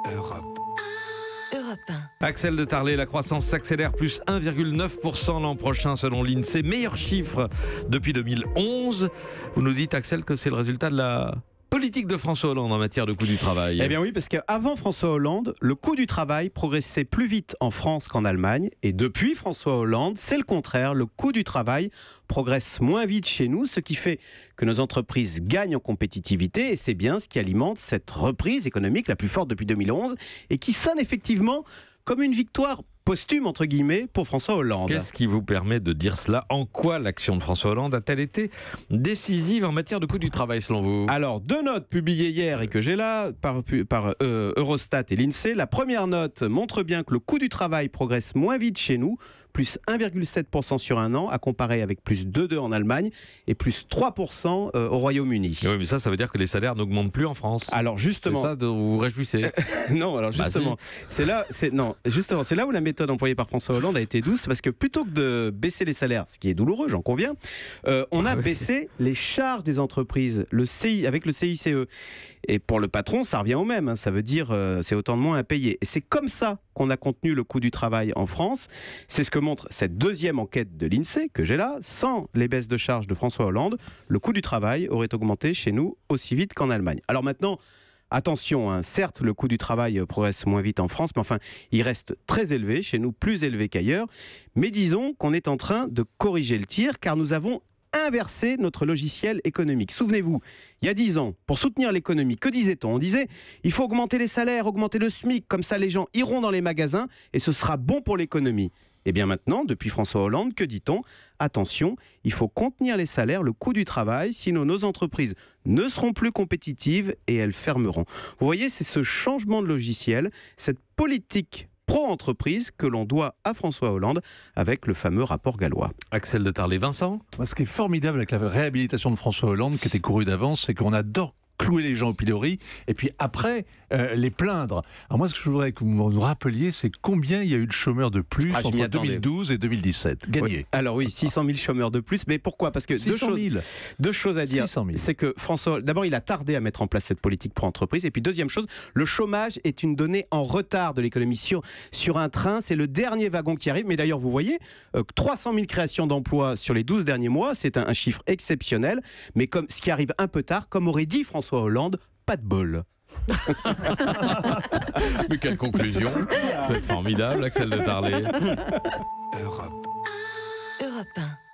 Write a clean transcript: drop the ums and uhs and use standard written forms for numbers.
Europe. Europe 1. Axel de Tarlé, la croissance s'accélère, plus 1,9% l'an prochain selon l'INSEE. Meilleur chiffre depuis 2011. Vous nous dites, Axel, que c'est le résultat de la politique de François Hollande en matière de coût du travail. Eh bien oui, parce qu'avant François Hollande, le coût du travail progressait plus vite en France qu'en Allemagne. Et depuis François Hollande, c'est le contraire. Le coût du travail progresse moins vite chez nous, ce qui fait que nos entreprises gagnent en compétitivité. Et c'est bien ce qui alimente cette reprise économique la plus forte depuis 2011 et qui sonne effectivement comme une victoire posthume, entre guillemets, pour François Hollande. Qu'est-ce qui vous permet de dire cela? En quoi l'action de François Hollande a-t-elle été décisive en matière de coût du travail, selon vous? Alors, deux notes publiées hier et que j'ai là par Eurostat et l'INSEE. La première note montre bien que le coût du travail progresse moins vite chez nous, plus 1,7% sur un an, à comparer avec plus 2,2% en Allemagne et plus 3% au Royaume-Uni. Oui, mais ça veut dire que les salaires n'augmentent plus en France. Alors justement, c'est ça dont vous vous réjouissez? Non, alors justement, c'est là où la méthode employée par François Hollande a été douce, parce que plutôt que de baisser les salaires, ce qui est douloureux, j'en conviens, on a baissé les charges des entreprises, avec le CICE. Et pour le patron, ça revient au même, hein. Ça veut dire c'est autant de moins à payer. Et c'est comme ça qu'on a contenu le coût du travail en France. C'est ce que montre cette deuxième enquête de l'INSEE que j'ai là. Sans les baisses de charges de François Hollande, le coût du travail aurait augmenté chez nous aussi vite qu'en Allemagne. Alors maintenant, attention, hein, certes, le coût du travail progresse moins vite en France, mais enfin, il reste très élevé, chez nous plus élevé qu'ailleurs. Mais disons qu'on est en train de corriger le tir, car nous avons inversé notre logiciel économique. Souvenez-vous, il y a 10 ans, pour soutenir l'économie, que disait-on? On disait, il faut augmenter les salaires, augmenter le SMIC, comme ça les gens iront dans les magasins et ce sera bon pour l'économie. Et bien maintenant, depuis François Hollande, que dit-on? Attention, il faut contenir les salaires, le coût du travail, sinon nos entreprises ne seront plus compétitives et elles fermeront. Vous voyez, c'est ce changement de logiciel, cette politique pro-entreprise que l'on doit à François Hollande avec le fameux rapport gallois. Axel de Tarlé. Vincent? Ce qui est formidable avec la réhabilitation de François Hollande, qui était courue d'avance, c'est qu'on adore clouer les gens au pilori et puis après les plaindre. Alors moi, ce que je voudrais que vous nous rappeliez, c'est combien il y a eu de chômeurs de plus entre 2012 et 2017 gagnés. Oui. Alors oui, 600 000 chômeurs de plus, mais pourquoi? Parce que deux choses à dire. C'est que François, d'abord, il a tardé à mettre en place cette politique pour entreprise, et puis deuxième chose, le chômage est une donnée en retard de l'économie. Sur un train, c'est le dernier wagon qui arrive, mais d'ailleurs, vous voyez, 300 000 créations d'emplois sur les 12 derniers mois, c'est un chiffre exceptionnel, mais comme ce qui arrive un peu tard, comme aurait dit François Hollande, pas de bol. Mais quelle conclusion! Vous êtes formidable, Axel de Tarlé. Europe. Europe 1.